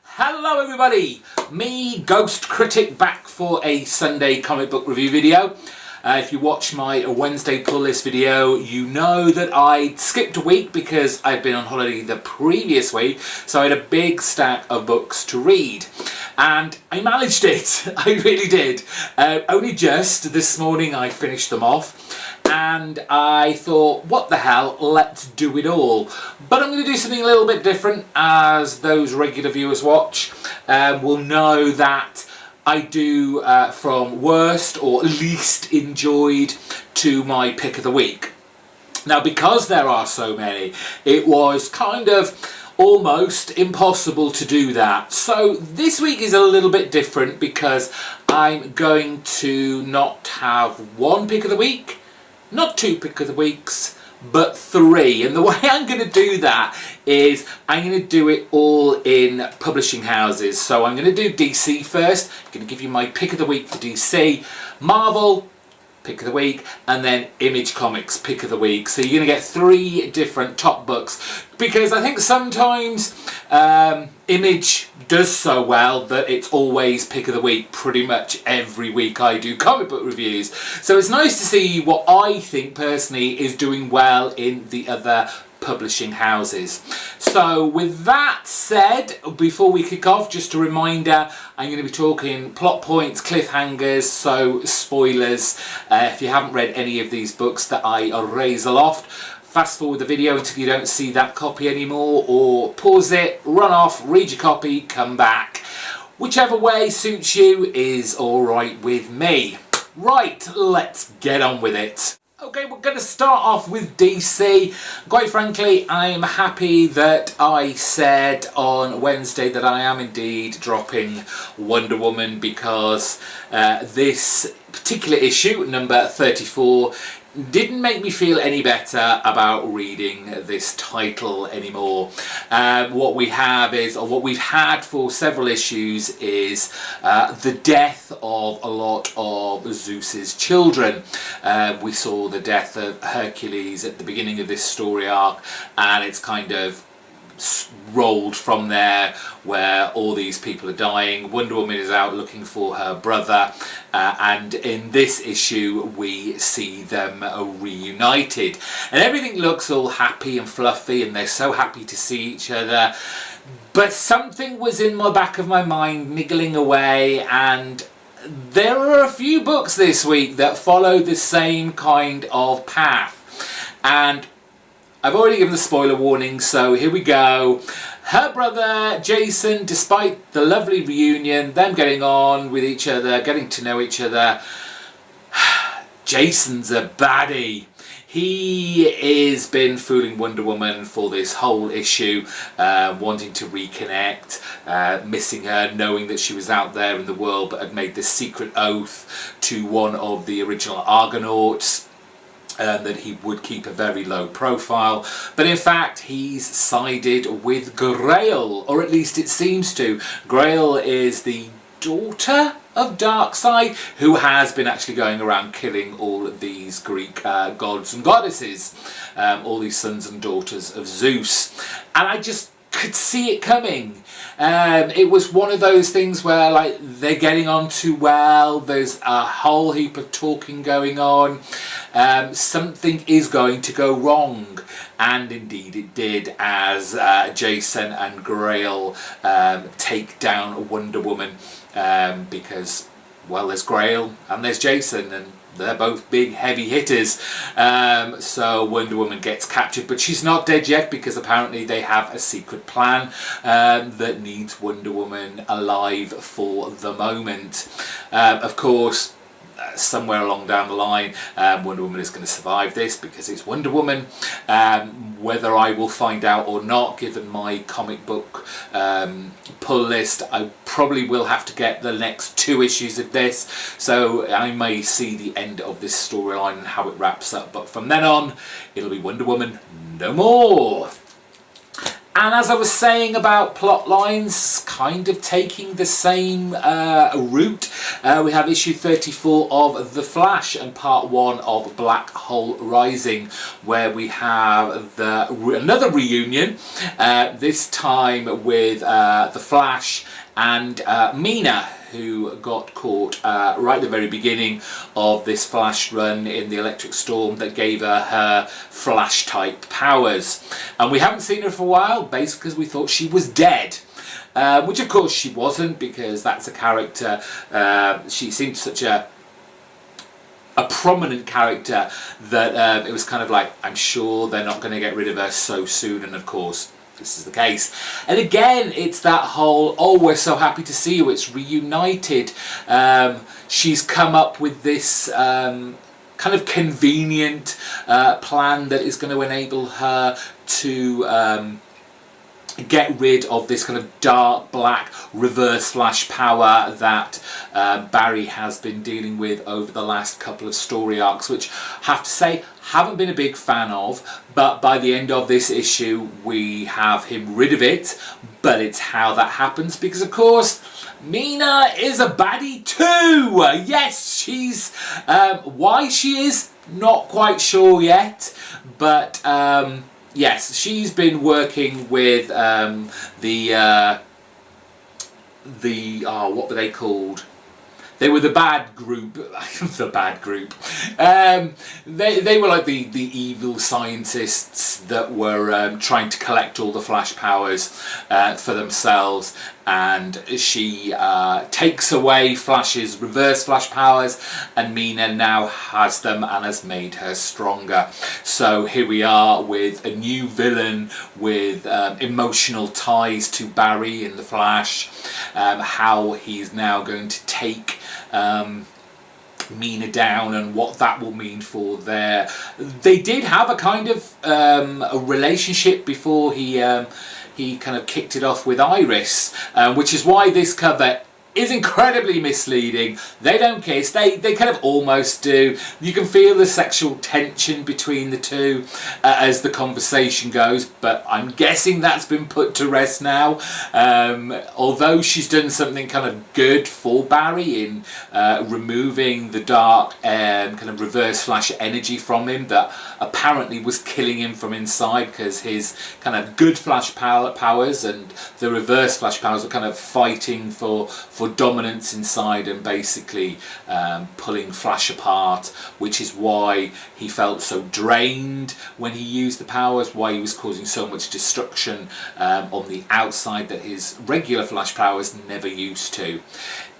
Hello everybody, me GhostCritic back for a Sunday comic book review video. If you watch my Wednesday pull list video, you know that I skipped a week because I'd been on holiday the previous week, so I had a big stack of books to read. And I managed it, I really did. Only just this morning I finished them off. And I thought, what the hell, let's do it all. But I'm going to do something a little bit different, as those regular viewers watch will know that I do from worst or least enjoyed to my pick of the week. Now, because there are so many, it was kind of almost impossible to do that. So this week is a little bit different because I'm going to not have one pick of the week, not two pick of the weeks, but three. And the way I'm going to do that is I'm going to do it all in publishing houses. So I'm going to do DC first. I'm going to give you my pick of the week for DC, Marvel, pick of the week, and then Image Comics, pick of the week. So you're going to get three different top books, because I think sometimes Image does so well that it's always pick of the week pretty much every week I do comic book reviews. So it's nice to see what I think personally is doing well in the other publishing houses. So with that said, before we kick off, just a reminder, I'm going to be talking plot points, cliffhangers, so spoilers. If you haven't read any of these books that I raise aloft, fast forward the video until you don't see that copy anymore, or pause it, run off, read your copy, come back. Whichever way suits you is alright with me. Right, let's get on with it. Okay, we're going to start off with DC. Quite frankly, I'm happy that I said on Wednesday that I am indeed dropping Wonder Woman, because this particular issue, number 34, didn't make me feel any better about reading this title anymore. What we have is, or what we've had for several issues, is the death of a lot of Zeus's children. We saw the death of Hercules at the beginning of this story arc, and it's kind of rolled from there, where all these people are dying. Wonder Woman is out looking for her brother, and in this issue we see them reunited, and everything looks all happy and fluffy, and they're so happy to see each other. But something was in the back of my mind niggling away, and there are a few books this week that follow the same kind of path. And I've already given the spoiler warning, so here we go. Her brother, Jason, despite the lovely reunion, them getting on with each other, getting to know each other, Jason's a baddie. He has been fooling Wonder Woman for this whole issue, wanting to reconnect, missing her, knowing that she was out there in the world but had made this secret oath to one of the original Argonauts, that he would keep a very low profile. But in fact, he's sided with Grail, or at least it seems to. Grail is the daughter of Darkseid, who has been actually going around killing all of these Greek gods and goddesses, all these sons and daughters of Zeus. And I just could see it coming. It was one of those things where, like, they're getting on too well, there's a whole heap of talking going on, something is going to go wrong, and indeed it did, as Jason and Grail take down Wonder Woman, because, well, there's Grail and there's Jason, and they're both big heavy hitters. So Wonder Woman gets captured, but she's not dead yet, because apparently they have a secret plan that needs Wonder Woman alive for the moment. Of course, somewhere along down the line, Wonder Woman is going to survive this, because it's Wonder Woman. Whether I will find out or not, given my comic book pull list, I probably will have to get the next 2 issues of this, so I may see the end of this storyline and how it wraps up. But from then on, it'll be Wonder Woman no more. And as I was saying about plot lines kind of taking the same route, we have issue 34 of The Flash and part 1 of Black Hole Rising, where we have another reunion, this time with The Flash and Mina, who got caught right at the very beginning of this Flash run in the electric storm that gave her Flash type powers. And we haven't seen her for a while, basically because we thought she was dead. Which of course she wasn't, because that's a character, she seemed such a prominent character that it was kind of like, I'm sure they're not going to get rid of her so soon, and of course this is the case. And again, it's that whole, oh, we're so happy to see you, it's reunited. She's come up with this kind of convenient plan that is going to enable her to get rid of this kind of dark black reverse Flash power that Barry has been dealing with over the last couple of story arcs, which I have to say haven't been a big fan of, but by the end of this issue we have him rid of it. But it's how that happens, because of course Mina is a baddie too. Yes, she's why she is not quite sure yet, but yes, she's been working with what were they called? They were the bad group. The bad group. They were like the evil scientists that were trying to collect all the Flash powers for themselves. And she takes away Flash's reverse Flash powers, and Mina now has them and has made her stronger. So here we are with a new villain with emotional ties to Barry in the Flash, how he's now going to take Mina down and what that will mean for their... They did have a kind of a relationship before he kind of kicked it off with Iris, which is why this cover is incredibly misleading. They don't kiss, they kind of almost do. You can feel the sexual tension between the two as the conversation goes, but I'm guessing that's been put to rest now. Although she's done something kind of good for Barry in removing the dark kind of reverse Flash energy from him that apparently was killing him from inside, because his kind of good Flash powers and the reverse Flash powers were kind of fighting for dominance inside and basically pulling Flash apart, which is why he felt so drained when he used the powers, why he was causing so much destruction on the outside that his regular Flash powers never used to.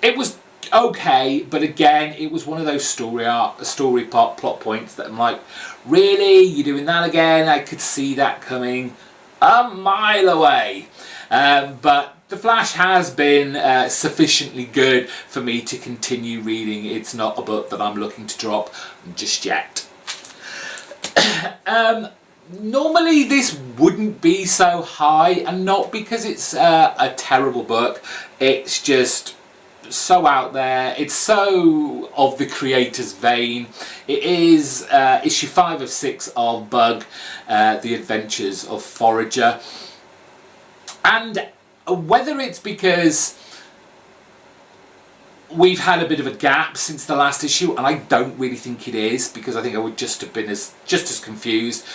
It was okay, but again, it was one of those story plot points that I'm like, really? You're doing that again? I could see that coming a mile away. But The Flash has been sufficiently good for me to continue reading. It's not a book that I'm looking to drop just yet. Normally this wouldn't be so high, and not because it's a terrible book. It's just so out there. It's so of the creator's vein. It is issue 5 of 6 of Bug, The Adventures of Forager. And whether it's because we've had a bit of a gap since the last issue, and I don't really think it is, because I think I would just have been just as confused,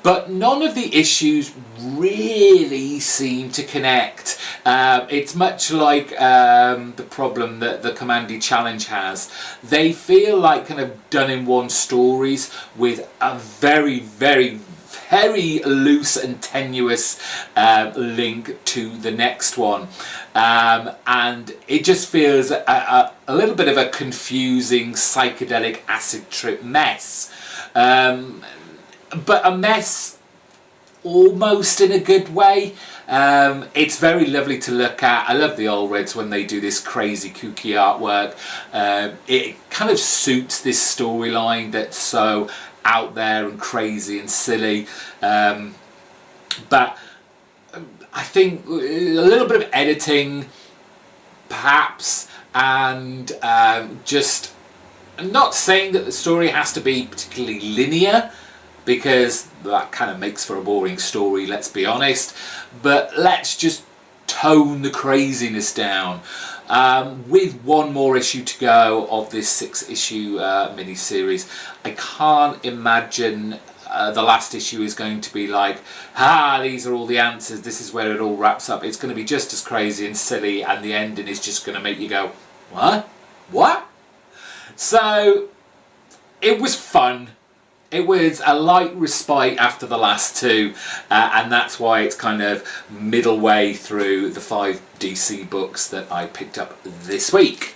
but none of the issues really seem to connect. It's much like the problem that the Commandy Challenge has. They feel like kind of done-in-one stories with a very, very loose and tenuous link to the next one, and it just feels a little bit of a confusing psychedelic acid trip mess, but a mess almost in a good way. It's very lovely to look at. I love the Old Reds when they do this crazy kooky artwork. It kind of suits this storyline that's so out there and crazy and silly, but I think a little bit of editing perhaps, and just, I'm not saying that the story has to be particularly linear, because that kind of makes for a boring story, let's be honest. But let's just tone the craziness down. With one more issue to go of this 6-issue mini-series, I can't imagine the last issue is going to be like, these are all the answers, this is where it all wraps up. It's going to be just as crazy and silly, and the ending is just going to make you go, what? So it was fun. It was a light respite after the last two, and that's why it's kind of middle way through the 5 DC books that I picked up this week.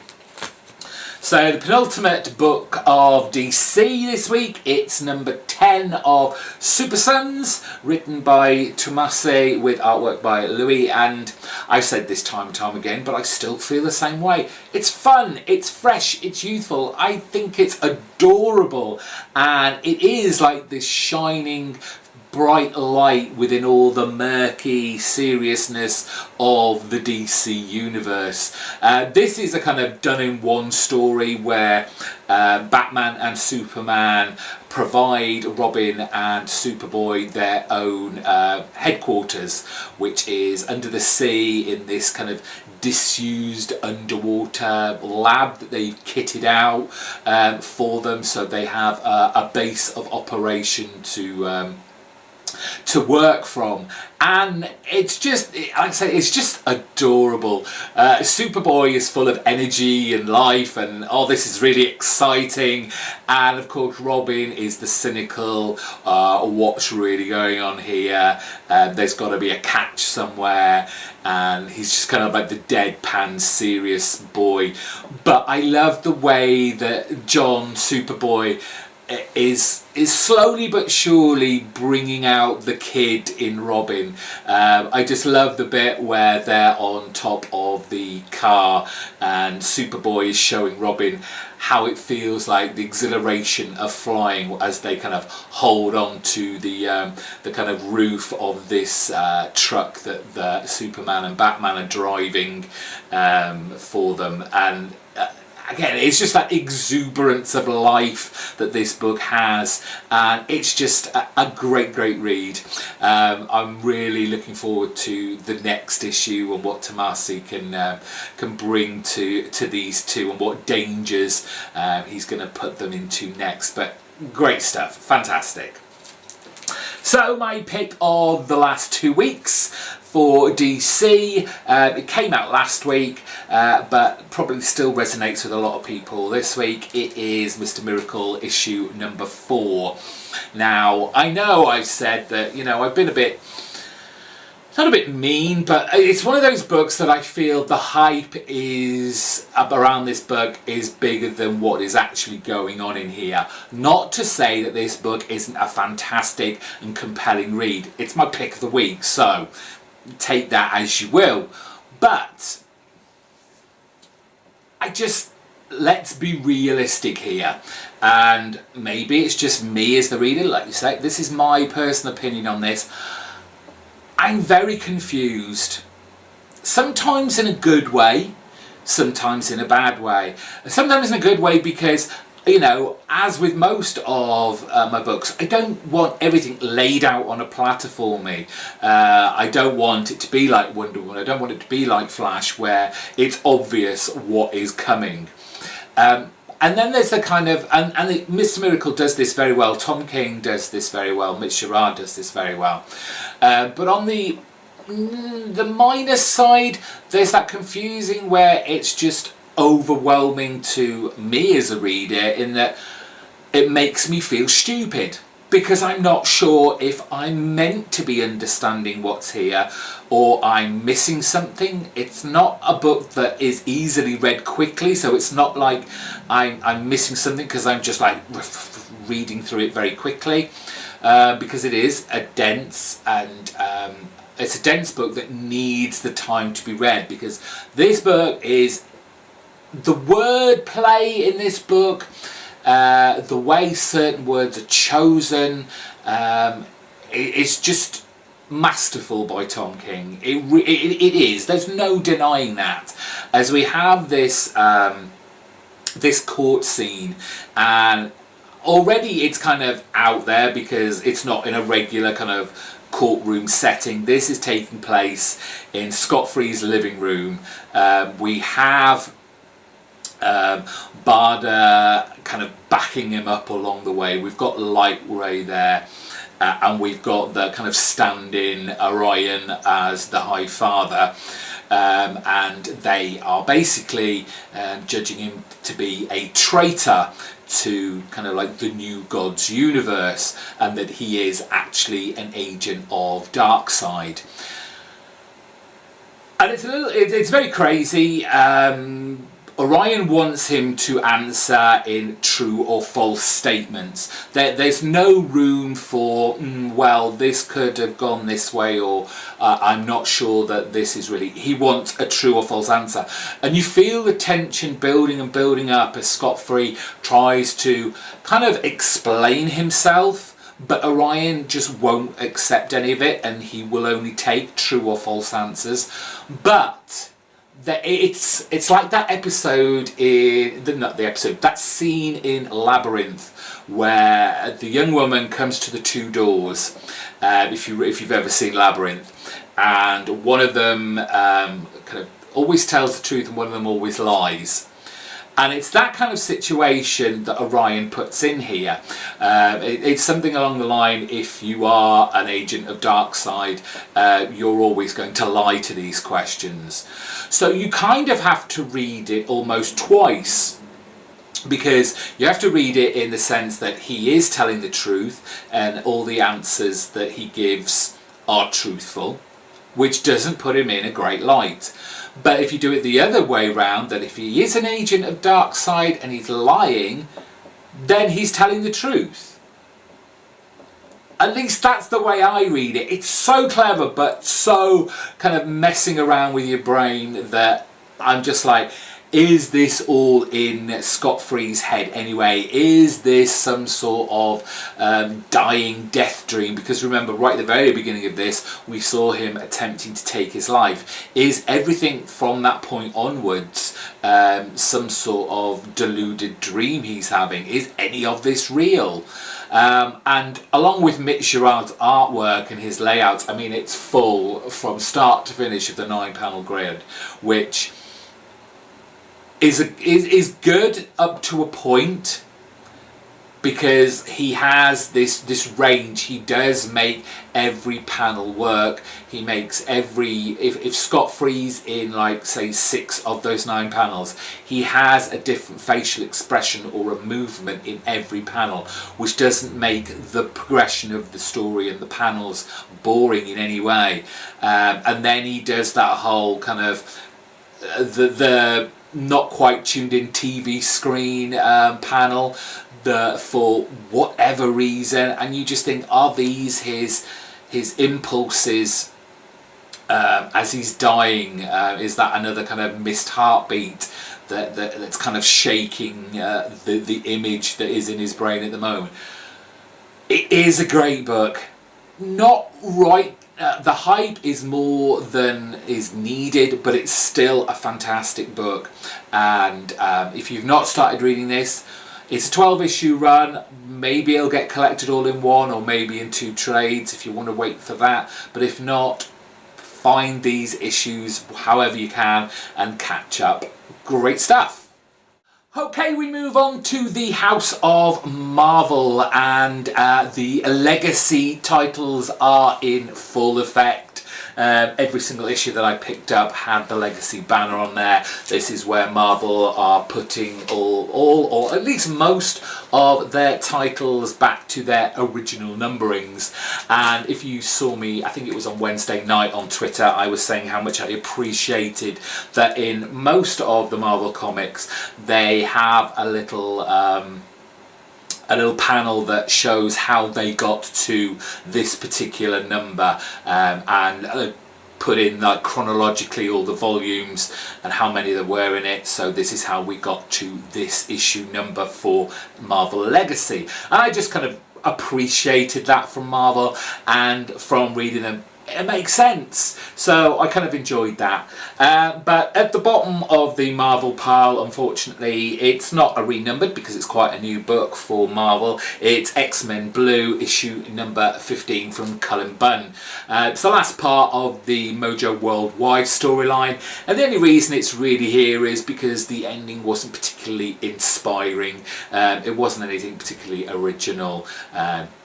So the penultimate book of DC this week, it's number 10 of Super Sons, written by Tomasi with artwork by Louis, and I've said this time and time again, but I still feel the same way. It's fun, it's fresh, it's youthful, I think it's adorable, and it is like this shining bright light within all the murky seriousness of the DC universe. This is a kind of done-in-one story where Batman and Superman provide Robin and Superboy their own headquarters, which is under the sea in this kind of disused underwater lab that they've kitted out for them, so they have a base of operation to work from, and it's just, like I say, it's just adorable. Superboy is full of energy and life, and this is really exciting, and of course Robin is the cynical, what's really going on here, there's got to be a catch somewhere, and he's just kind of like the deadpan serious boy. But I love the way that John Superboy is slowly but surely bringing out the kid in Robin. I just love the bit where they're on top of the car and Superboy is showing Robin how it feels like, the exhilaration of flying as they kind of hold on to the kind of roof of this truck that the Superman and Batman are driving for them. And again, it's just that exuberance of life that this book has, and it's just a great read. I'm really looking forward to the next issue and what Tomasi can bring to these two, and what dangers he's going to put them into next. But great stuff, fantastic. So my pick of the last 2 weeks for DC, it came out last week, but probably still resonates with a lot of people this week. It is Mr. Miracle issue number 4. Now, I know I've said that, I've been not a bit mean, but it's one of those books that I feel the hype is around this book is bigger than what is actually going on in here. Not to say that this book isn't a fantastic and compelling read. It's my pick of the week, so take that as you will. But let's be realistic here, and maybe it's just me as the reader, like you say, this is my personal opinion on this. I'm very confused, sometimes in a good way, sometimes in a bad way. Sometimes in a good way because, as with most of my books, I don't want everything laid out on a platter for me. I don't want it to be like Wonder Woman, I don't want it to be like Flash, where it's obvious what is coming. And then there's the kind of, and Mr. Miracle does this very well, Tom King does this very well, Mitch Gerard does this very well. But on the minus side, there's that confusing where it's just overwhelming to me as a reader, in that it makes me feel stupid, because I'm not sure if I'm meant to be understanding what's here or I'm missing something. It's not a book that is easily read quickly, so it's not like I'm missing something because I'm just like reading through it very quickly, because it is a dense and it's a dense book that needs the time to be read, because this book is, the word play in this book, the way certain words are chosen, it's just masterful by Tom King. It is. There's no denying that. As we have this this court scene, and already it's kind of out there because it's not in a regular kind of courtroom setting. This is taking place in Scott Free's living room. We have Barda kind of backing him up along the way. We've got Light Ray there, and we've got the kind of stand-in Orion as the High Father, and they are basically judging him to be a traitor to kind of like the new God's universe, and that he is actually an agent of Darkseid. And it's very crazy. Orion wants him to answer in true or false statements. There's no room for, well, this could have gone this way, or I'm not sure that this is really... He wants a true or false answer. And you feel the tension building and building up as Scott Free tries to kind of explain himself, but Orion just won't accept any of it, and he will only take true or false answers. But... it's like that episode that scene in Labyrinth where the young woman comes to the two doors, if you've ever seen Labyrinth, and one of them kind of always tells the truth and one of them always lies. And it's that kind of situation that Orion puts in here. It's something along the line, if you are an agent of Darkseid, you're always going to lie to these questions. So you kind of have to read it almost twice, because you have to read it in the sense that he is telling the truth and all the answers that he gives are truthful, which doesn't put him in a great light. But if you do it the other way round, that if he is an agent of Darkseid and he's lying, then he's telling the truth. At least that's the way I read it. It's so clever, but so kind of messing around with your brain that I'm just like, is this all in Scott Free's head anyway? Is this some sort of dying death dream? Because remember, right at the very beginning of this, we saw him attempting to take his life. Is everything from that point onwards some sort of deluded dream he's having? Is any of this real? And along with Mitch Gerard's artwork and his layouts, I mean, it's full from start to finish of the 9-panel grid, which is good up to a point, because he has this range. He does make every panel work. He makes every... If Scott Free's in, like, say, 6 of those 9 panels, he has a different facial expression or a movement in every panel, which doesn't make the progression of the story and the panels boring in any way. And then he does that whole kind of... the not quite tuned in TV screen panel for whatever reason, and you just think, are these his impulses as he's dying? Is that another kind of missed heartbeat that's kind of shaking the image that is in his brain at the moment? It is a great book. Not right. The hype is more than is needed, but it's still a fantastic book. And if you've not started reading this, it's a 12-issue run. Maybe it'll get collected all in one, or maybe in 2 trades if you want to wait for that. But if not, find these issues however you can and catch up. Great stuff. Okay, we move on to the House of Marvel, and the legacy titles are in full effect. Every single issue that I picked up had the legacy banner on there. This is where Marvel are putting all or at least most of their titles back to their original numberings. And if you saw me, I think it was on Wednesday night on Twitter, I was saying how much I appreciated that in most of the Marvel comics they have a little panel that shows how they got to this particular number, and put in, like, chronologically all the volumes and how many there were in it. So this is how we got to this issue number for Marvel Legacy, and I just kind of appreciated that from Marvel. And from reading them, it makes sense. So I kind of enjoyed that. But at the bottom of the Marvel pile, unfortunately, it's not a renumbered because it's quite a new book for Marvel. It's X-Men Blue, issue number 15 from Cullen Bunn. It's the last part of the Mojo Worldwide storyline, and the only reason it's really here is because the ending wasn't particularly inspiring. It wasn't anything particularly original.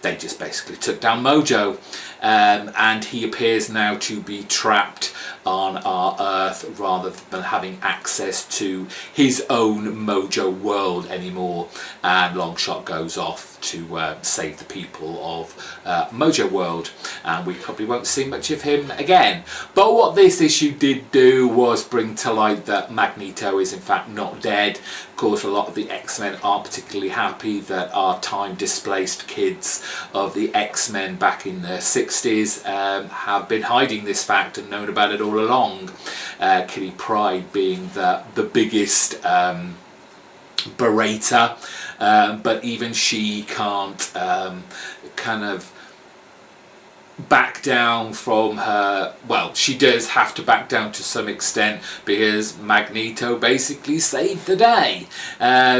They just basically took down Mojo, and he appears now to be trapped on our Earth rather than having access to his own Mojo world anymore, and Longshot goes off to save the people of Mojo World, and we probably won't see much of him again. But what this issue did do was bring to light that Magneto is in fact not dead. Of course, a lot of the X-Men aren't particularly happy that our time-displaced kids of the X-Men back in the 60s have been hiding this fact and known about it all along. Kitty Pryde being the biggest berater, but even she can't kind of back down from her. Well, she does have to back down to some extent because Magneto basically saved the day.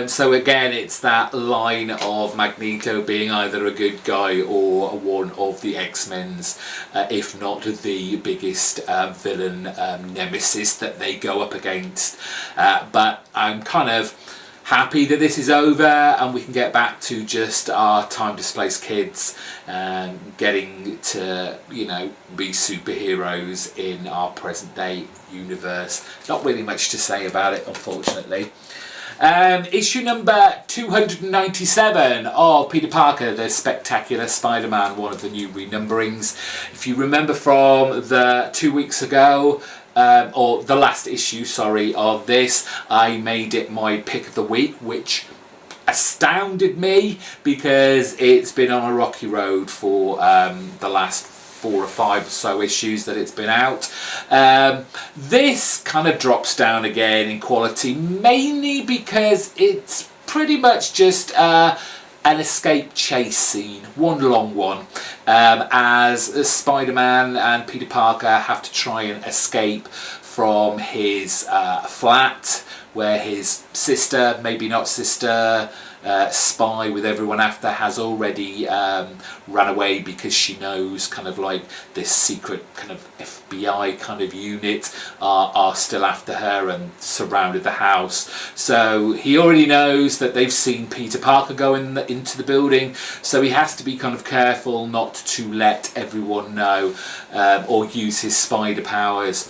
So again, it's that line of Magneto being either a good guy or one of the X-Men's, if not the biggest villain nemesis that they go up against. But I'm kind of happy that this is over and we can get back to just our time displaced kids and getting to, you know, be superheroes in our present day universe. Not really much to say about it, unfortunately. Issue number 297 of Peter Parker, the Spectacular Spider-Man, one of the new renumberings. If you remember from the 2 weeks ago, or the last issue, sorry, of this, I made it my pick of the week, which astounded me because it's been on a rocky road for the last 4 or 5 or so issues that it's been out. This kind of drops down again in quality, mainly because it's pretty much just an escape chase scene, one long one, as Spider-Man and Peter Parker have to try and escape from his flat where his sister, maybe not sister, spy with everyone after, has already ran away because she knows kind of like this secret kind of FBI kind of unit are still after her and surrounded the house. So he already knows that they've seen Peter Parker go into the building, so he has to be kind of careful not to let everyone know or use his spider powers,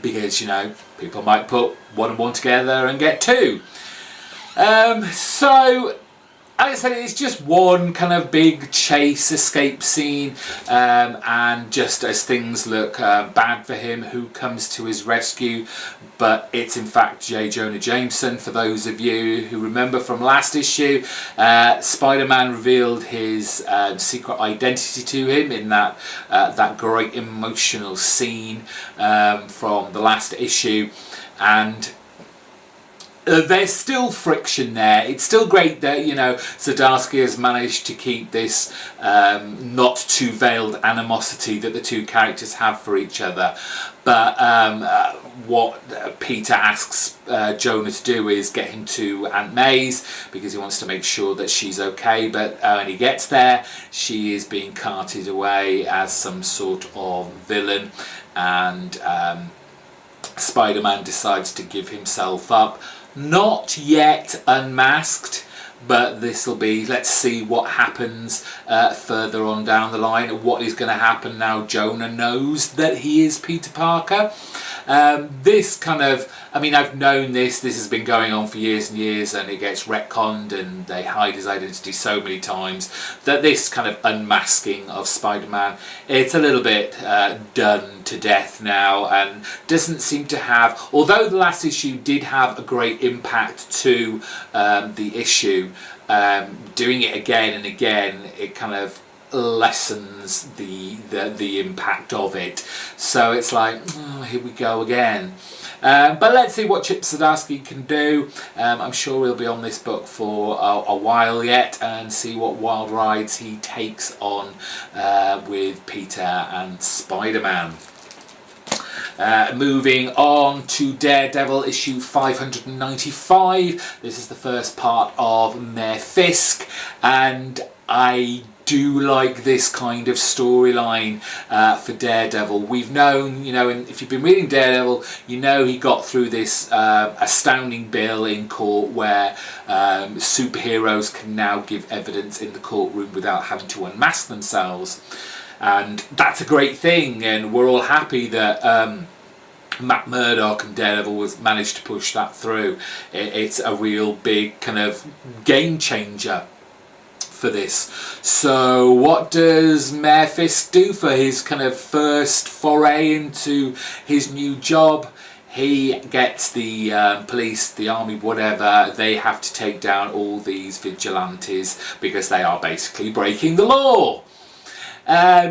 because, you know, people might put 1 and 1 together and get 2. So, as I said, it's just one kind of big chase escape scene, and just as things look bad for him, who comes to his rescue? But it's in fact J. Jonah Jameson. For those of you who remember from last issue, Spider-Man revealed his secret identity to him in that great emotional scene from the last issue, and there's still friction there. It's still great that, you know, Zdarsky has managed to keep this not too veiled animosity that the two characters have for each other. But what Peter asks Jonah to do is get him to Aunt May's because he wants to make sure that she's okay. But when he gets there, she is being carted away as some sort of villain, and Spider-Man decides to give himself up. Not yet unmasked, but this will be, let's see what happens further on down the line. What is going to happen now Jonah knows that he is Peter Parker. This kind of, I mean, I've known this has been going on for years and years, and it gets retconned and they hide his identity so many times that this kind of unmasking of Spider-Man, it's a little bit done to death now, and doesn't seem to have, although the last issue did have a great impact to the issue, doing it again and again, it kind of lessens the impact of it. So it's like, oh, here we go again. But let's see what Chip Zdarsky can do. I'm sure he'll be on this book for a while yet, and see what wild rides he takes on with Peter and Spider-Man. Moving on to Daredevil issue 595. This is the first part of Mayor Fisk, and I do like this kind of storyline for Daredevil. We've known, you know, and if you've been reading Daredevil, you know he got through this astounding bill in court where superheroes can now give evidence in the courtroom without having to unmask themselves. And that's a great thing, and we're all happy that Matt Murdock and Daredevil was managed to push that through. It's a real big kind of game changer for this. So what does Mayor Fisk do for his kind of first foray into his new job? He gets the police, the army, whatever, they have to take down all these vigilantes because they are basically breaking the law.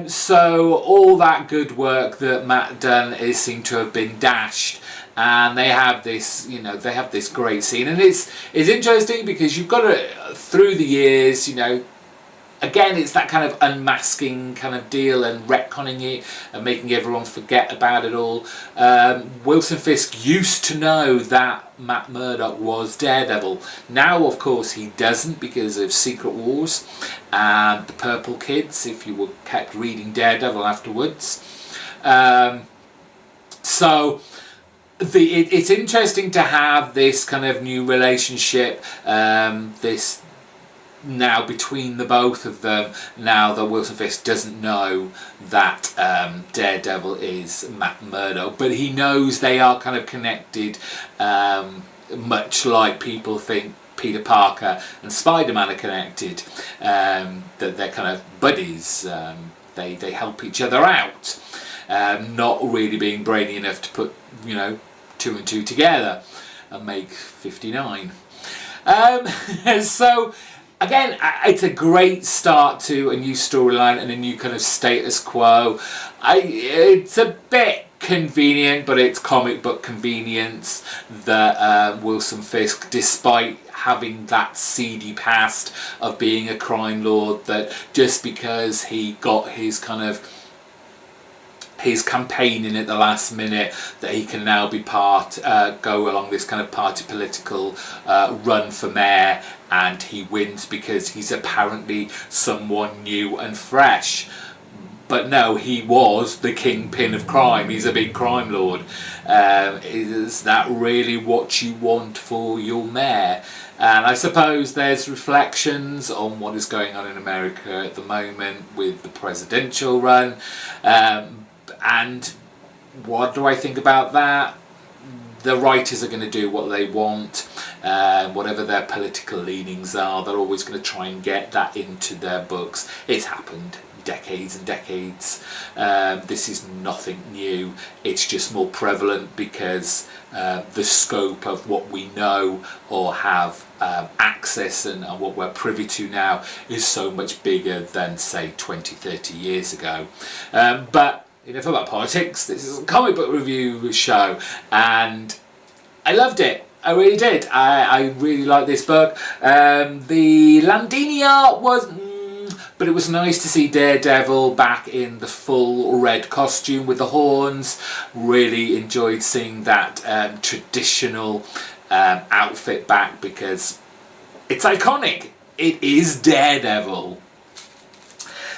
So all that good work that Matt done is seen to have been dashed, and they have this, you know, they have this great scene, and it's interesting because you've got to, through the years, you know, again, it's that kind of unmasking kind of deal and retconning it and making everyone forget about it all. Wilson Fisk used to know that Matt Murdock was Daredevil. Now, of course, he doesn't because of Secret Wars and the Purple Kids, if you were kept reading Daredevil afterwards. So it's interesting to have this kind of new relationship, this now between the both of them, now that Wilson Fisk doesn't know that Daredevil is Matt Murdock, but he knows they are kind of connected, much like people think Peter Parker and Spiderman are connected, that they're kind of buddies, they help each other out, not really being brainy enough to put, you know, 2 and 2 together and make 59. So again, it's a great start to a new storyline and a new kind of status quo. It's a bit convenient, but it's comic book convenience that Wilson Fisk, despite having that seedy past of being a crime lord, that just because he got his kind of his campaign in at the last minute, that he can now be go along this kind of party political run for mayor, and he wins because he's apparently someone new and fresh. But no, he was the kingpin of crime. He's a big crime lord. Is that really what you want for your mayor? And I suppose there's reflections on what is going on in America at the moment with the presidential run. And what do I think about that? The writers are going to do what they want, whatever their political leanings are, they're always going to try and get that into their books. It's happened decades and decades. This is nothing new. It's just more prevalent because the scope of what we know or have access and what we're privy to now is so much bigger than, say, 20, 30 years ago. But enough about politics. This is a comic book review show, and I loved it. I really did. I really like this book. The Landini art was, but it was nice to see Daredevil back in the full red costume with the horns. Really enjoyed seeing that traditional outfit back because it's iconic. It is Daredevil.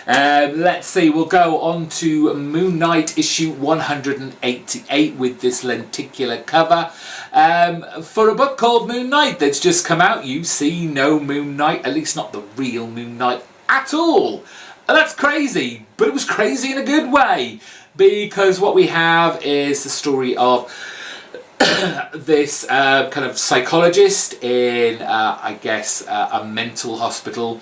Let's see, we'll go on to Moon Knight issue 188 with this lenticular cover. For a book called Moon Knight that's just come out, you see no Moon Knight, at least not the real Moon Knight at all. And that's crazy, but it was crazy in a good way, because what we have is the story of this kind of psychologist in, I guess, a mental hospital.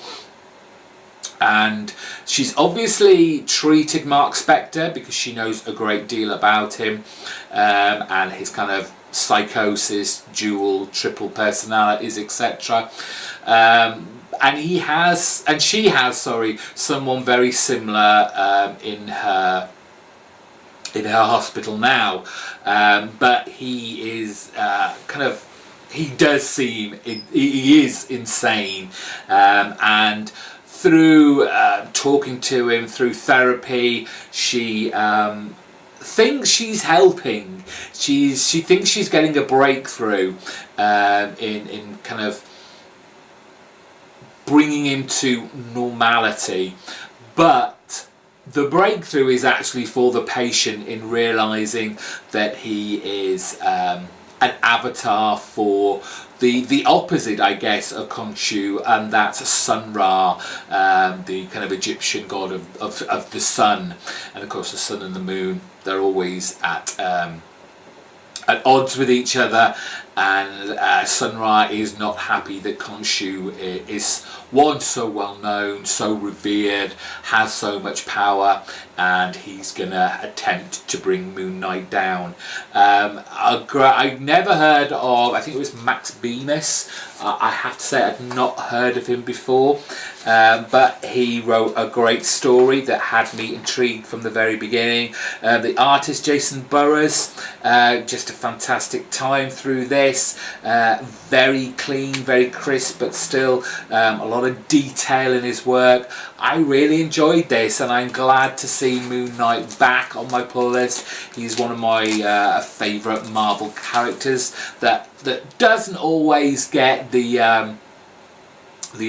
And she's obviously treated Mark Spector because she knows a great deal about him and his kind of psychosis, dual, triple personalities, etc. and she has, sorry, someone very similar in her hospital now, but he is he does seem, he is insane, and through talking to him through therapy, she thinks she's helping. She thinks she's getting a breakthrough in kind of bringing him to normality, but the breakthrough is actually for the patient in realizing that he is an avatar for the opposite, I guess, of Khonshu, and that's Sun Ra, the kind of Egyptian god of the sun. And of course the sun and the moon, they're always at odds with each other, and Sun Ra is not happy that Khonshu is one, so well known, so revered, has so much power, and he's gonna attempt to bring Moon Knight down. I've never heard of, I think it was Max Bemis. I have to say I'd not heard of him before, but he wrote a great story that had me intrigued from the very beginning. The artist Jason Burrows, just a fantastic time through this. Very clean, very crisp, but still a lot of detail in his work. I really enjoyed this, and I'm glad to see Moon Knight back on my pull list. He's one of my favourite Marvel characters that doesn't always get the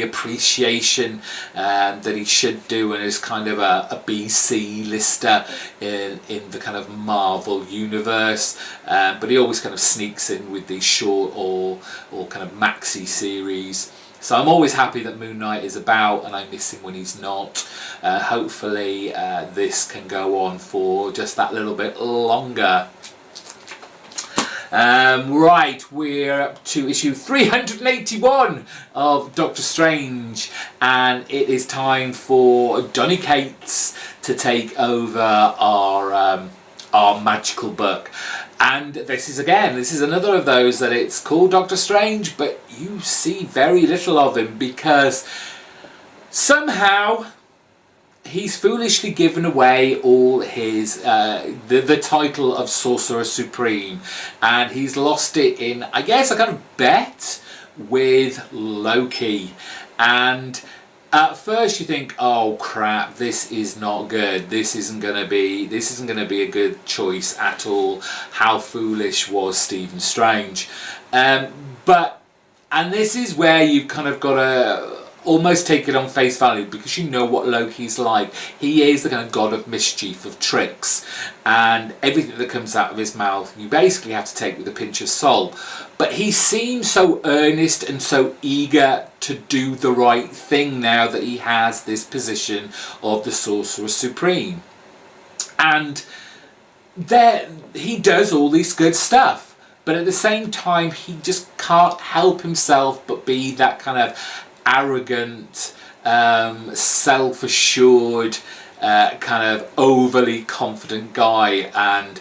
appreciation that he should do, and is kind of a BC lister in the kind of Marvel universe, but he always kind of sneaks in with these short or kind of maxi series. So I'm always happy that Moon Knight is about, and I miss him when he's not. Hopefully this can go on for just that little bit longer. Right, we're up to issue 381 of Doctor Strange, and it is time for Donny Cates to take over our magical book. And this is another of those that it's called Doctor Strange, but you see very little of him, because somehow he's foolishly given away all his the title of Sorcerer Supreme, and he's lost it in, I guess, a kind of bet with Loki. And at first you think, oh crap, this is not good, this isn't gonna be a good choice at all. How foolish was Stephen Strange? And this is where you've kind of got to almost take it on face value, because you know what Loki's like. He is the kind of god of mischief, of tricks, and everything that comes out of his mouth you basically have to take with a pinch of salt. But he seems so earnest and so eager to do the right thing now that he has this position of the Sorcerer Supreme, and there he does all this good stuff. But at the same time, he just can't help himself but be that kind of arrogant, self-assured, kind of overly confident guy, and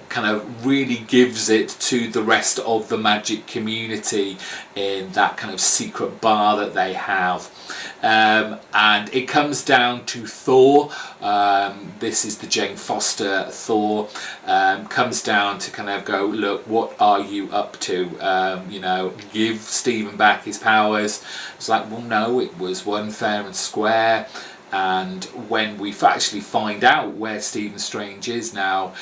kind of really gives it to the rest of the magic community in that kind of secret bar that they have. And it comes down to Thor. This is the Jane Foster Thor. Comes down to kind of go, look, what are you up to? You know, give Stephen back his powers. It's like, well, no, it was one fair and square. And when we actually find out where Stephen Strange is now,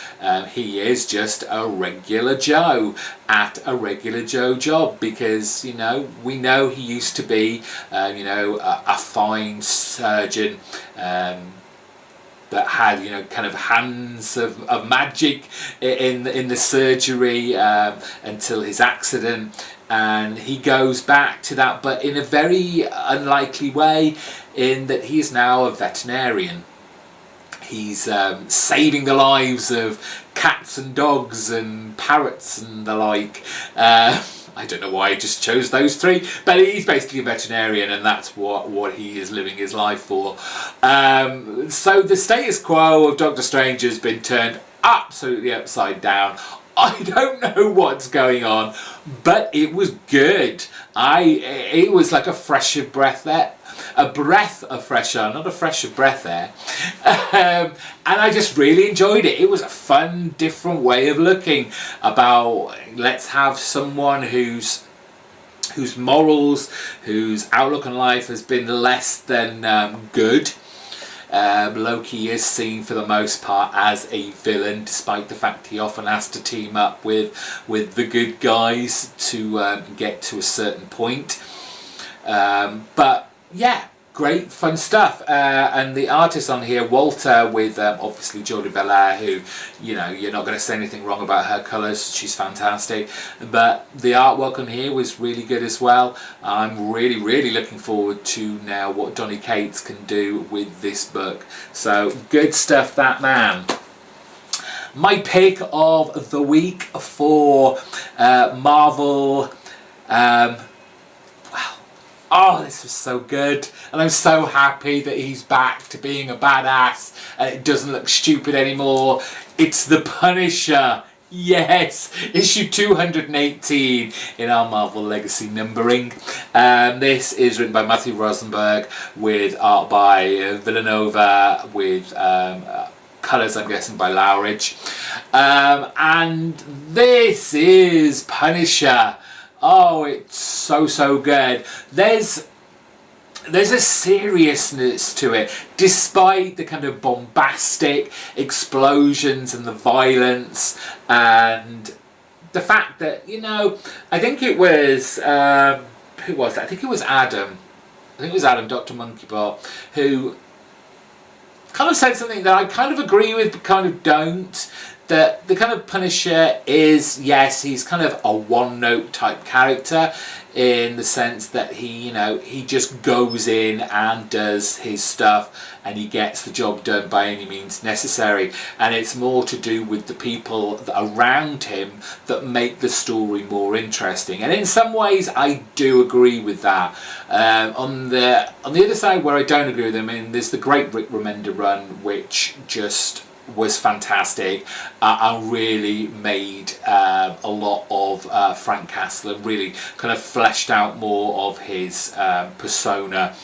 he is just a regular Joe at a regular Joe job, because, you know, we know he used to be, you know, a fine surgeon that had, you know, kind of hands of magic in the surgery until his accident. And he goes back to that, but in a very unlikely way, in that he is now a veterinarian. He's saving the lives of cats and dogs and parrots and the like. I don't know why I just chose those three, but he's basically a veterinarian, and that's what he is living his life for. So the status quo of Doctor Strange has been turned absolutely upside down. I don't know what's going on, but it was good. It was like a fresh of breath there. A breath of fresh air, not a fresh of breath there. And I just really enjoyed it. It was a fun, different way of looking about, let's have someone whose morals, whose outlook on life has been less than good. Loki is seen for the most part as a villain, despite the fact he often has to team up with the good guys to get to a certain point. But yeah, great fun stuff. And the artist on here, Walter, with obviously Jodie Belair, who, you know, you're not going to say anything wrong about her colours, she's fantastic. But the artwork on here was really good as well. I'm really looking forward to now what Donny Cates can do with this book. So good stuff, that man. My pick of the week for Marvel. Oh, this was so good, and I'm so happy that he's back to being a badass and it doesn't look stupid anymore. It's the Punisher. Yes, issue 218 in our Marvel Legacy numbering. This is written by Matthew Rosenberg with art by Villanova, with colours, I'm guessing, by Lowridge. And this is Punisher. Oh, it's so good. There's a seriousness to it, despite the kind of bombastic explosions and the violence and the fact that, you know, I think it was who was that? I think it was Adam. I think it was Adam, Dr. Monkeybot, who kind of said something that I kind of agree with, but kind of don't. That the kind of Punisher is, yes, he's kind of a one-note type character in the sense that he, you know, he just goes in and does his stuff and he gets the job done by any means necessary. And it's more to do with the people around him that make the story more interesting. And in some ways, I do agree with that. On the other side, where I don't agree with him, I mean, there's the great Rick Remender run, which just was fantastic and really made a lot of Frank Castle, really kind of fleshed out more of his persona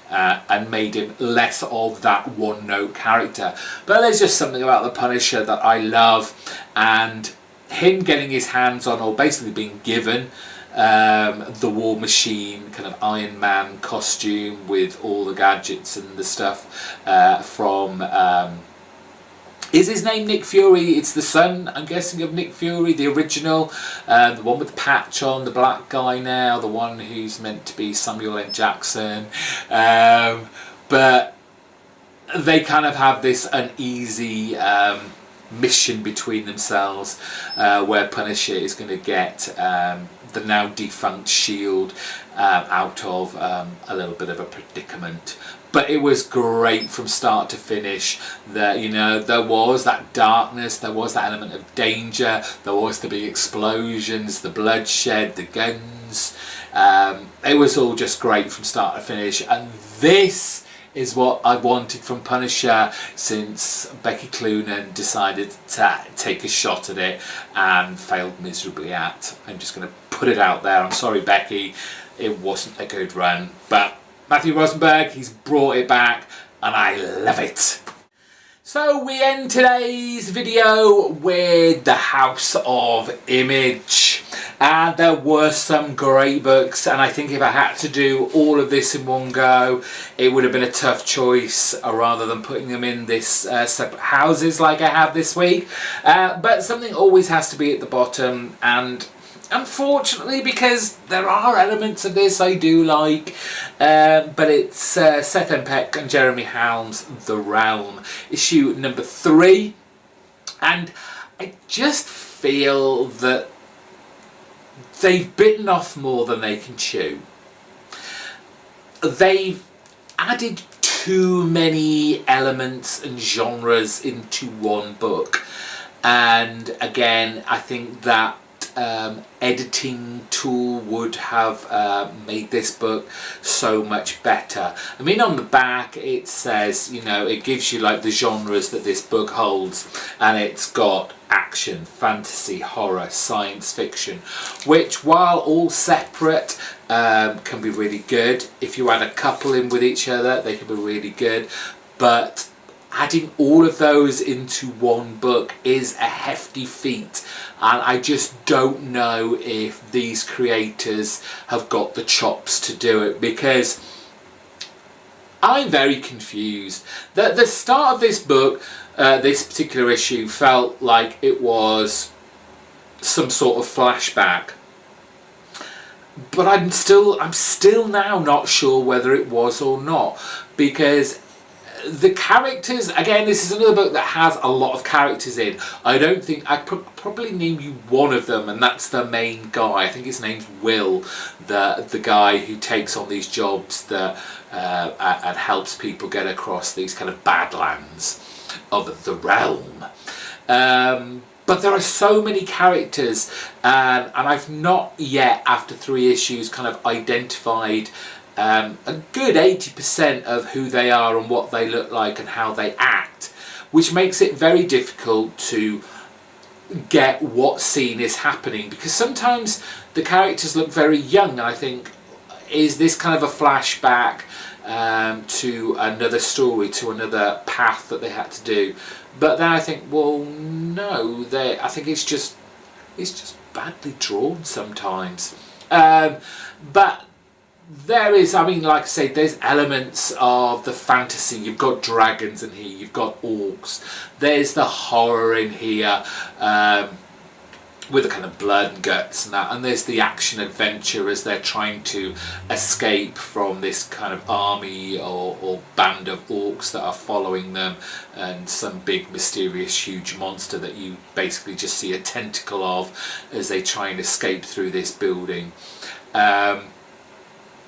and made him less of that one-note character. But there's just something about the Punisher that I love, and him getting his hands on, or basically being given, the War Machine kind of Iron Man costume with all the gadgets and the stuff from is his name Nick Fury? It's the son, I'm guessing, of Nick Fury, the original, the one with the patch on, the black guy now, the one who's meant to be Samuel L. Jackson. But they kind of have this uneasy mission between themselves, where Punisher is going to get the now defunct Shield out of a little bit of a predicament. But it was great from start to finish. That, you know, there was that darkness, there was that element of danger, there was the big explosions, the bloodshed, the guns. It was all just great from start to finish. And this is what I wanted from Punisher since Becky Cloonan decided to take a shot at it and failed miserably at. I'm just going to put it out there. I'm sorry, Becky, it wasn't a good run, but Matthew Rosenberg, he's brought it back and I love it. So we end today's video with the House of Image, and there were some great books, and I think if I had to do all of this in one go, it would have been a tough choice rather than putting them in this separate houses like I have this week. But something always has to be at the bottom, and unfortunately, because there are elements of this I do like, but it's Seth M. Peck and Jeremy Helm's The Realm, issue number 3, and I just feel that they've bitten off more than they can chew. They've added too many elements and genres into one book, and again, I think that editing tool would have made this book so much better. I mean, on the back it says, you know, it gives you like the genres that this book holds, and it's got action, fantasy, horror, science fiction, which while all separate can be really good. If you add a couple in with each other, they can be really good, but adding all of those into one book is a hefty feat, and I just don't know if these creators have got the chops to do it, because I'm very confused. The start of this book, this particular issue, felt like it was some sort of flashback, but I'm still now not sure whether it was or not, because the characters, again, this is another book that has a lot of characters in. I don't think I probably name you one of them, and that's the main guy. I think his name's Will, the guy who takes on these jobs that and helps people get across these kind of badlands of the realm. But there are so many characters, and I've not yet, after 3 issues, kind of identified a good 80% of who they are and what they look like and how they act, which makes it very difficult to get what scene is happening, because sometimes the characters look very young, and I think, is this kind of a flashback to another story, to another path that they had to do? But then I think, well, no, I think it's just badly drawn sometimes. But there is, I mean, like I say, there's elements of the fantasy. You've got dragons in here, you've got orcs, there's the horror in here, with the kind of blood and guts and that, and there's the action adventure as they're trying to escape from this kind of army or band of orcs that are following them, and some big mysterious huge monster that you basically just see a tentacle of as they try and escape through this building.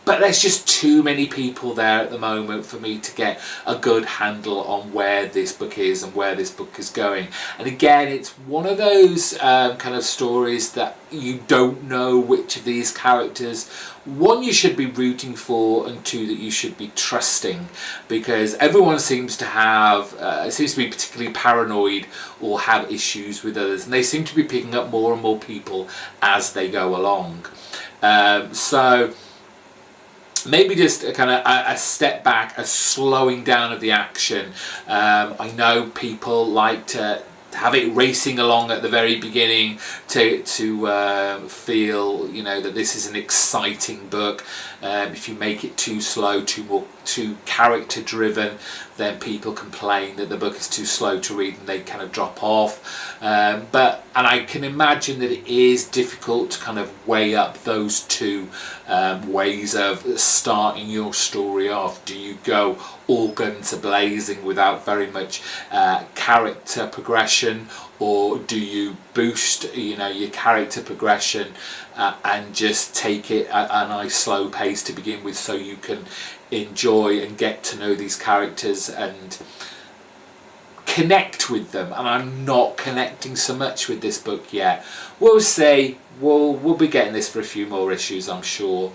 But there's just too many people there at the moment for me to get a good handle on where this book is and where this book is going. And again, it's one of those kind of stories that you don't know which of these characters, one, you should be rooting for, and two, that you should be trusting, because everyone seems to have, seems to be particularly paranoid or have issues with others, and they seem to be picking up more and more people as they go along. So maybe just a kind of a step back, a slowing down of the action. I know people like to have it racing along at the very beginning to feel, you know, that this is an exciting book. If you make it too slow, too character driven, then people complain that the book is too slow to read and they kind of drop off. And I can imagine that it is difficult to kind of weigh up those two ways of starting your story off. Do you go all guns a-blazing without very much character progression, or do you boost, you know, your character progression and just take it at a nice slow pace to begin with, so you can enjoy and get to know these characters and connect with them? And I'm not connecting so much with this book yet. We'll see. We'll be getting this for a few more issues, I'm sure,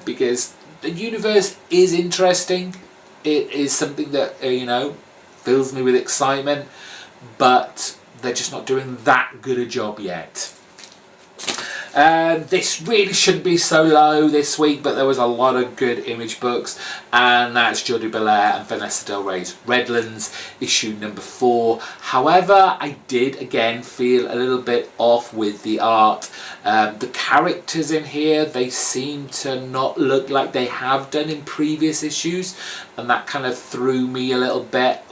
because the universe is interesting. It is something that you know, fills me with excitement, but they're just not doing that good a job yet. This really shouldn't be so low this week, but there was a lot of good Image books, and that's Jordie Bellaire and Vanessa Del Rey's Redlands, issue number 4. However, I did again feel a little bit off with the art. The characters in here, they seem to not look like they have done in previous issues, and that kind of threw me a little bit.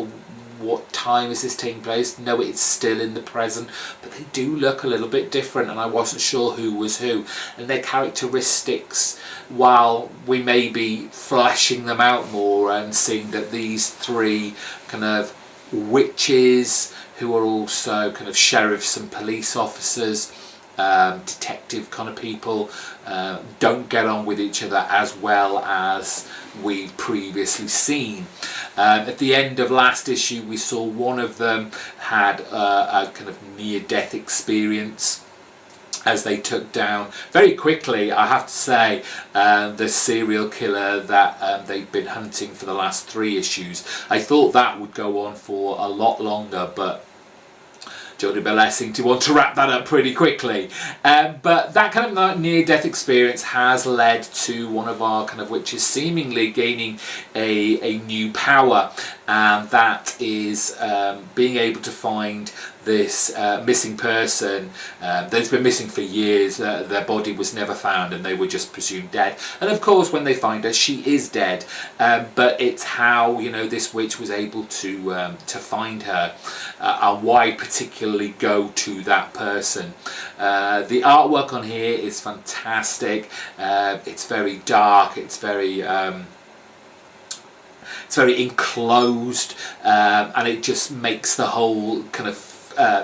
What time is this taking place? No, it's still in the present, but they do look a little bit different, and I wasn't sure who was who. And their characteristics, while we may be fleshing them out more and seeing that these 3 kind of witches, who are also kind of sheriffs and police officers, detective kind of people, don't get on with each other as well as we've previously seen. At the end of last issue, we saw one of them had a kind of near-death experience as they took down very quickly, I have to say, the serial killer that they've been hunting for the last 3 issues. I thought that would go on for a lot longer, but Jordi Belair seemed to want to wrap that up pretty quickly. But that kind of near-death experience has led to one of our kind of witches seemingly gaining a new power, and that is being able to find this missing person that's been missing for years. Their body was never found and they were just presumed dead, and of course when they find her, she is dead, but it's how, you know, this witch was able to find her, and why particularly go to that person. The artwork on here is fantastic. It's very dark, it's very enclosed, and it just makes the whole kind of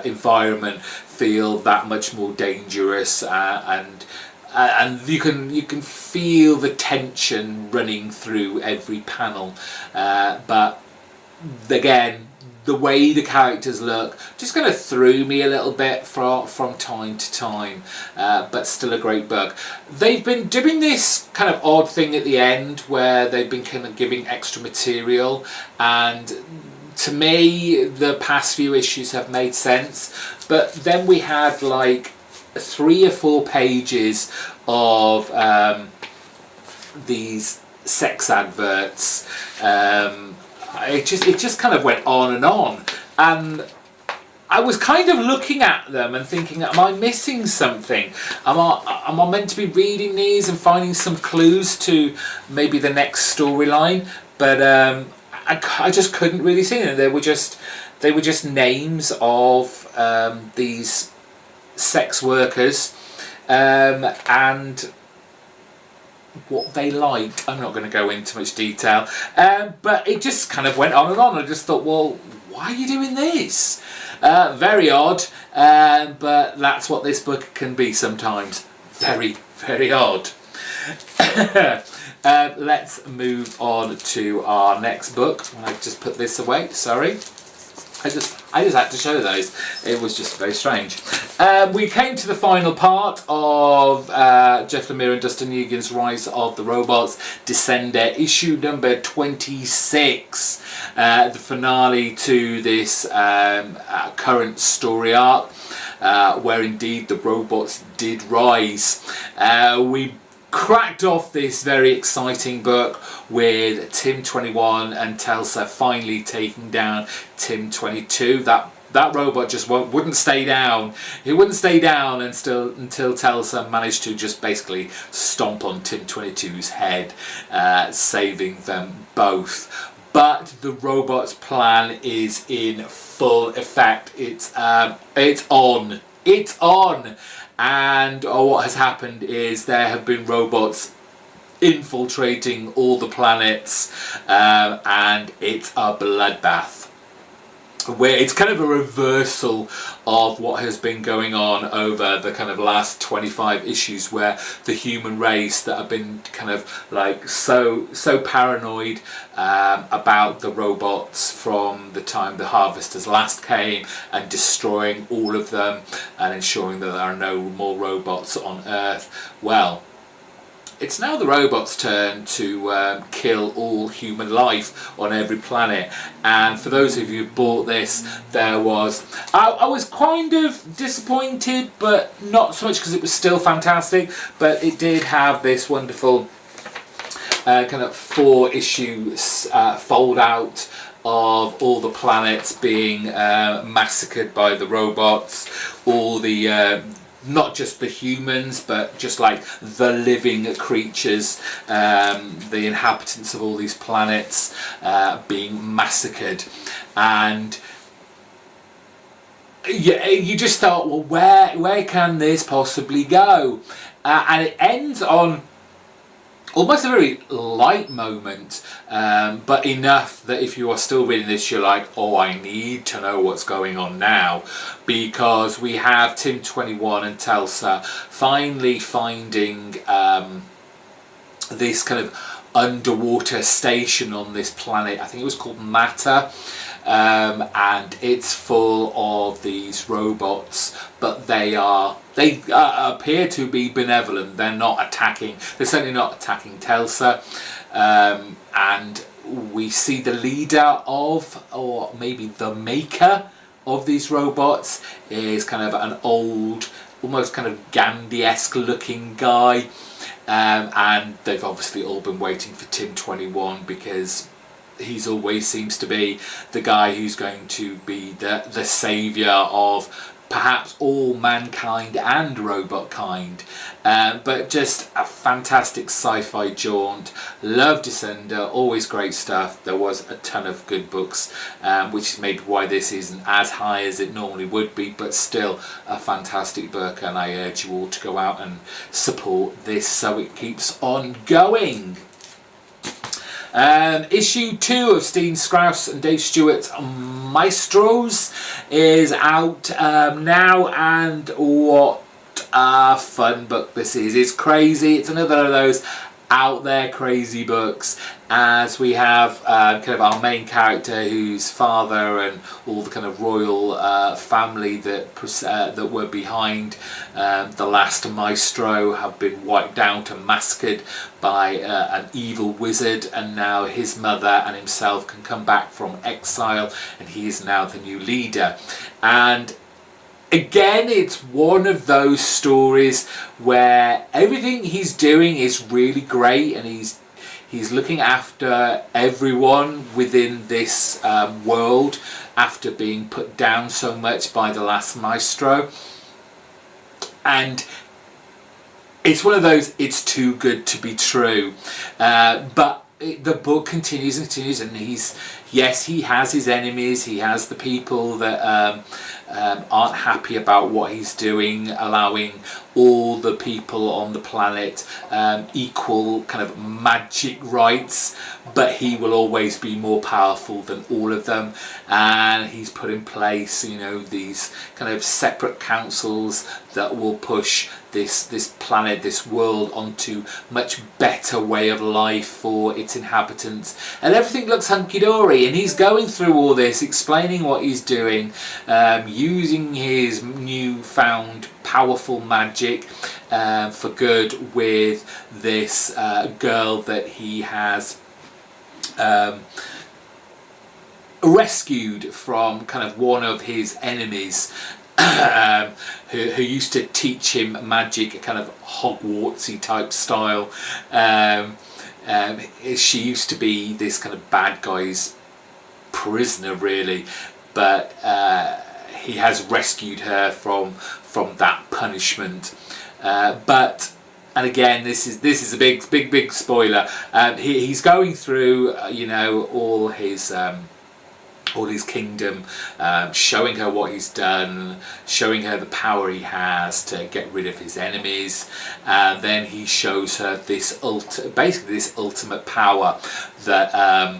environment feel that much more dangerous, and you can feel the tension running through every panel, but again, the way the characters look just kind of threw me a little bit from time to time, but still a great book. They've been doing this kind of odd thing at the end where they've been kind of giving extra material, and to me the past few issues have made sense, but then we had like 3 or 4 pages of these sex adverts. It just kind of went on, and I was kind of looking at them and thinking, am I missing something? Am I meant to be reading these and finding some clues to maybe the next storyline? But I just couldn't really see them. They were just names of these sex workers, and what they like. I'm not going to go into much detail, but it just kind of went on and on. I just thought, well, why are you doing this? Very odd, but that's what this book can be sometimes. Very, very odd. Let's move on to our next book. I just put this away, sorry. I just had to show those. It was just very strange. We came to the final part of Jeff Lemire and Dustin Egan's Rise of the Robots Descender, issue number 26. The finale to this current story arc, where indeed the robots did rise. We cracked off this very exciting book with Tim 21 and Telsa finally taking down Tim 22. That robot just wouldn't stay down. He wouldn't stay down until Telsa managed to just basically stomp on Tim 22's head, saving them both. But the robot's plan is in full effect. It's on. And what has happened is there have been robots infiltrating all the planets, and it's a bloodbath, where it's kind of a reversal of what has been going on over the kind of last 25 issues, where the human race that have been kind of like so paranoid about the robots from the time the Harvesters last came and destroying all of them and ensuring that there are no more robots on Earth. Well, it's now the robots' turn to kill all human life on every planet. And for those of you who bought this, there was... I was kind of disappointed, but not so much because it was still fantastic. But it did have this wonderful kind of 4-issue fold out of all the planets being massacred by the robots, all the... not just the humans, but just like the living creatures, the inhabitants of all these planets being massacred. And you just thought, well, where can this possibly go? And it ends on almost a very light moment, but enough that if you are still reading this, you're like, oh, I need to know what's going on now, because we have Tim 21 and Telsa finally finding this kind of underwater station on this planet. I think it was called Matter, and it's full of these robots, but they appear to be benevolent. They're not attacking. They're certainly not attacking Telsa, and we see the leader of, or maybe the maker of these robots is kind of an old, almost kind of Gandhi-esque looking guy, and they've obviously all been waiting for Tim 21 because he's always seems to be the guy who's going to be the saviour of perhaps all mankind and robot kind. But just a fantastic sci-fi jaunt. Love Descender, always great stuff. There was a ton of good books, which is maybe why this isn't as high as it normally would be, but still a fantastic book, and I urge you all to go out and support this so it keeps on going. Issue 2 of Steen Skraus and Dave Stewart's Maestros is out now, and what a fun book this is. It's crazy. It's another of those out there crazy books, as we have kind of our main character whose father and all the kind of royal family that were behind the last Maestro have been wiped out and massacred by an evil wizard, and now his mother and himself can come back from exile, and he is now the new leader. And again, it's one of those stories where everything he's doing is really great, and he's looking after everyone within this world after being put down so much by the last Maestro. And it's one of those, it's too good to be true. But the book continues and continues, and he has his enemies, he has the people that aren't happy about what he's doing, allowing all the people on the planet equal kind of magic rights, but he will always be more powerful than all of them, and he's put in place, you know, these kind of separate councils that will push this planet, this world, onto much better way of life for its inhabitants, and everything looks hunky-dory, and he's going through all this, explaining what he's doing, using his newfound powerful magic for good with this girl that he has rescued from kind of one of his enemies, who used to teach him magic, a kind of Hogwartsy type style. She used to be this kind of bad guy's prisoner, really, but he has rescued her from that punishment. And again, this is a big spoiler. He's going through, you know, all his kingdom, showing her what he's done, showing her the power he has to get rid of his enemies, and then he shows her this ultimate power that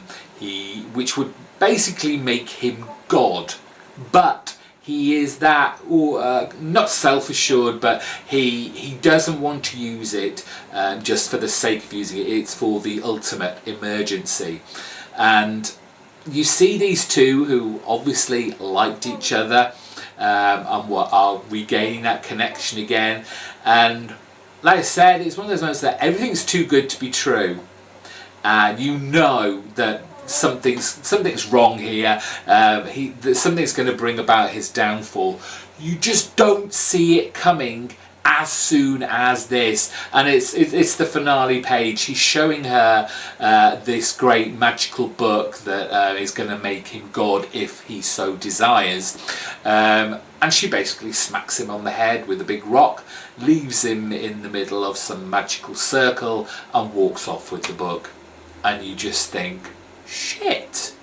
which would basically make him God, but he is that, not self-assured, but he doesn't want to use it just for the sake of using it. It's for the ultimate emergency. And you see these two who obviously liked each other, and are regaining that connection again. And like I said, it's one of those moments that everything's too good to be true, and you know that something's wrong here. Something's going to bring about his downfall. You just don't see it coming as soon as this, and it's the finale page. He's showing her this great magical book that is going to make him God if he so desires, and she basically smacks him on the head with a big rock, leaves him in the middle of some magical circle, and walks off with the book. And you just think, shit,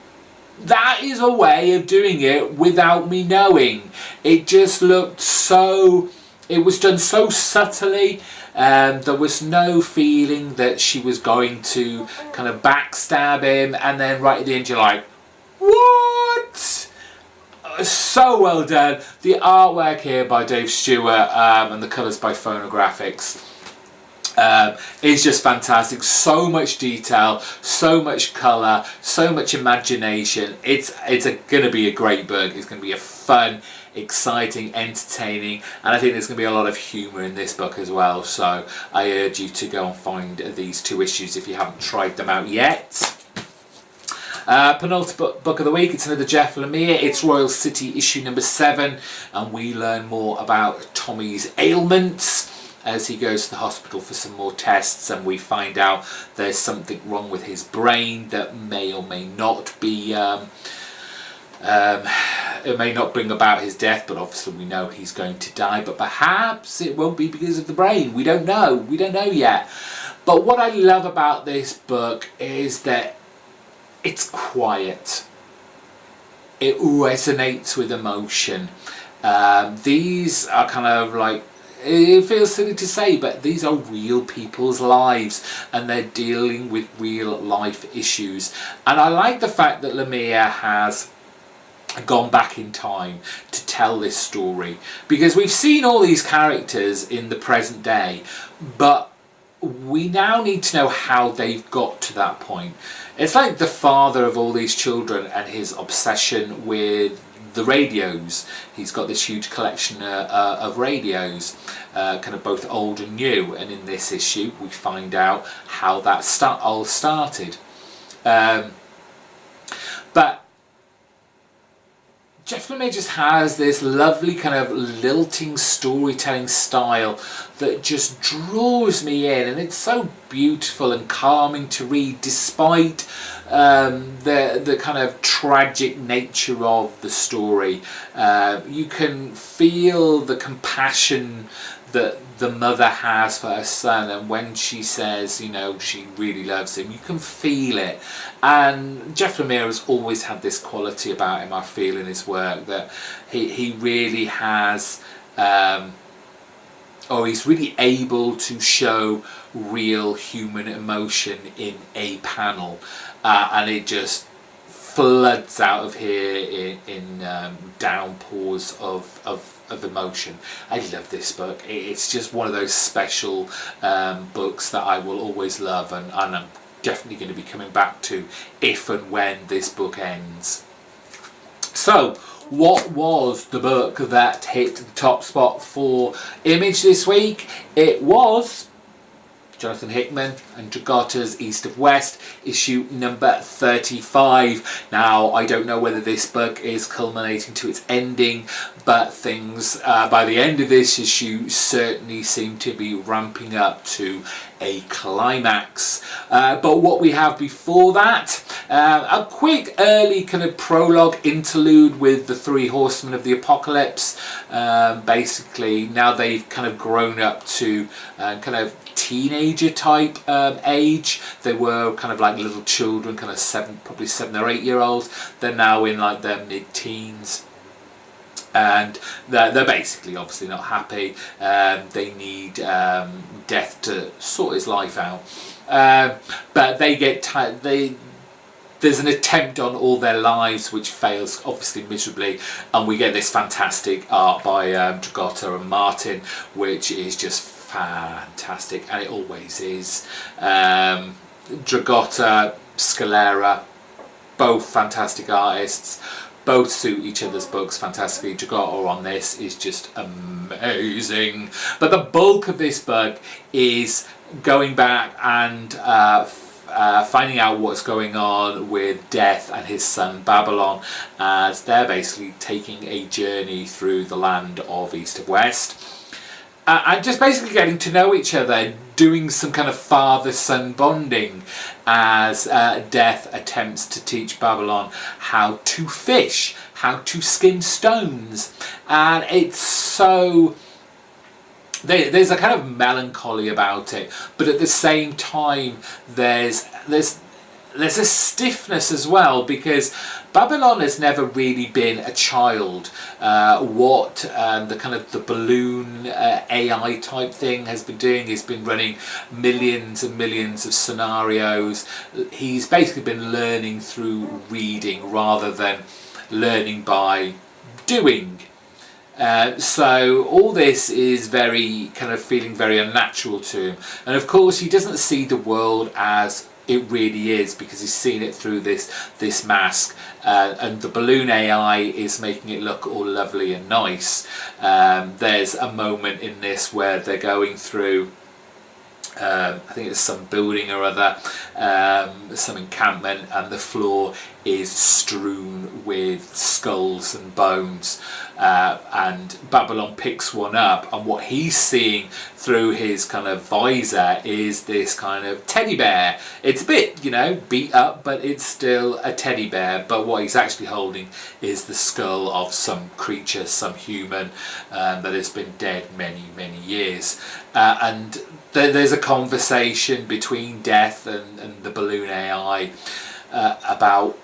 that is a way of doing it without me knowing. It just looked so, it was done so subtly, there was no feeling that she was going to kind of backstab him, and then right at the end you're like, what? So well done. The artwork here by Dave Stewart, and the colours by Phonographics, is just fantastic. So much detail, so much colour, so much imagination. It's going to be a great book. It's going to be a fun, exciting, entertaining, and I think there's going to be a lot of humour in this book as well. So I urge you to go and find these two issues if you haven't tried them out yet. Penultimate book of the week, it's another Jeff Lemire. It's Royal City issue number 7, and we learn more about Tommy's ailments as he goes to the hospital for some more tests, and we find out there's something wrong with his brain that may or may not be it may not bring about his death, but obviously we know he's going to die, but perhaps it won't be because of the brain. We don't know yet. But what I love about this book is that it's quiet. It resonates with emotion. These are kind of like, it feels silly to say, but these are real people's lives, and they're dealing with real life issues. And I like the fact that Lemire has gone back in time to tell this story, because we've seen all these characters in the present day, but we now need to know how they've got to that point. It's like the father of all these children and his obsession with the radios. He's got this huge collection of radios, kind of both old and new, and in this issue we find out how that all started. But Jeff Lemire just has this lovely kind of lilting storytelling style that just draws me in, and it's so beautiful and calming to read, despite the kind of tragic nature of the story. You can feel the compassion that the mother has for her son, and when she says, you know, she really loves him, you can feel it. And Jeff Lemire has always had this quality about him, I feel, in his work, that he really has, he's really able to show real human emotion in a panel, and it just floods out of here in downpours of emotion. I love this book. It's just one of those special books that I will always love, and I'm definitely going to be coming back to if and when this book ends. So, what was the book that hit the top spot for Image this week? It was Jonathan Hickman and Dragotta's East of West, issue number 35. Now, I don't know whether this book is culminating to its ending, but things by the end of this issue certainly seem to be ramping up to a climax. But what we have before that, a quick early kind of prologue interlude with the 3 horsemen of the apocalypse. Basically, now they've kind of grown up to kind of teenager type age. They were kind of like little children, kind of probably 7 or 8 year olds. They're now in like their mid-teens, and they're basically obviously not happy. They need Death to sort his life out, but they get there's an attempt on all their lives which fails obviously miserably, and we get this fantastic art by Dragotta and Martin, which is just fantastic, and it always is. Dragotta, Scalera, both fantastic artists, both suit each other's books fantastically. Dragotta on this is just amazing, but the bulk of this book is going back and finding out what's going on with Death and his son Babylon, as they're basically taking a journey through the land of East of West. And just basically getting to know each other, doing some kind of father-son bonding, as Death attempts to teach Babylon how to fish, how to skim stones. And it's so... There's a kind of melancholy about it, but at the same time there's a stiffness as well, because Babylon has never really been a child. What the kind of the balloon AI type thing has been doing is been running millions and millions of scenarios. He's basically been learning through reading rather than learning by doing. So all this is very kind of feeling very unnatural to him, and of course he doesn't see the world as it really is, because he's seen it through this mask, and the balloon AI is making it look all lovely and nice. There's a moment in this where they're going through I think it's some building or other, some encampment, and the floor is strewn with skulls and bones, and Babylon picks one up, and what he's seeing through his kind of visor is this kind of teddy bear. It's a bit, you know, beat up, but it's still a teddy bear, but what he's actually holding is the skull of some creature, some human, that has been dead many years, and there's a conversation between Death and the balloon AI about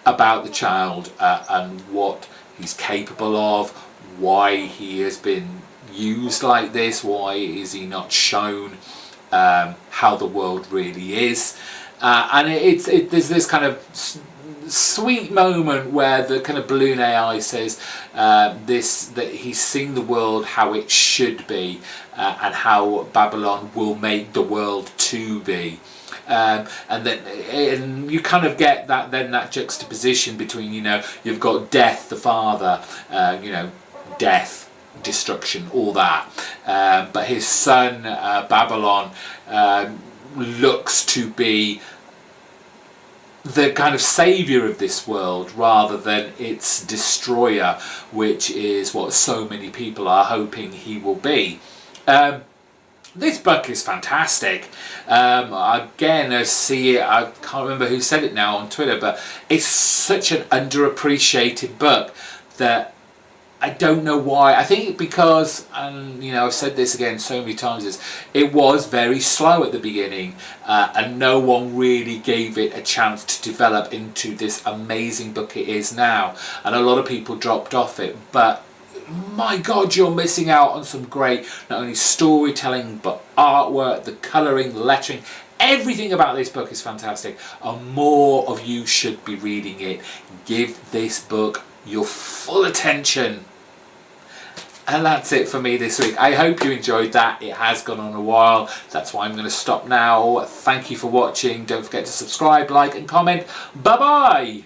about the child, and what he's capable of, why he has been used like this, why is he not shown how the world really is, and there's this kind of sweet moment where the kind of balloon AI says that he's seeing the world how it should be, and how Babylon will make the world to be, and you kind of get that juxtaposition between, you know, you've got Death the father, you know, death, destruction, all that, but his son Babylon looks to be the kind of saviour of this world rather than its destroyer, which is what so many people are hoping he will be. This book is fantastic. Again, I see it, I can't remember who said it now on Twitter, but it's such an underappreciated book that I don't know why. I think because, and you know, I've said this again so many times, is it was very slow at the beginning, and no one really gave it a chance to develop into this amazing book it is now, and a lot of people dropped off it, but my God, you're missing out on some great, not only storytelling, but artwork, the colouring, the lettering. Everything about this book is fantastic, and more of you should be reading it. Give this book your full attention. And that's it for me this week. I hope you enjoyed that. It has gone on a while. That's why I'm going to stop now. Thank you for watching. Don't forget to subscribe, like and comment. Bye bye.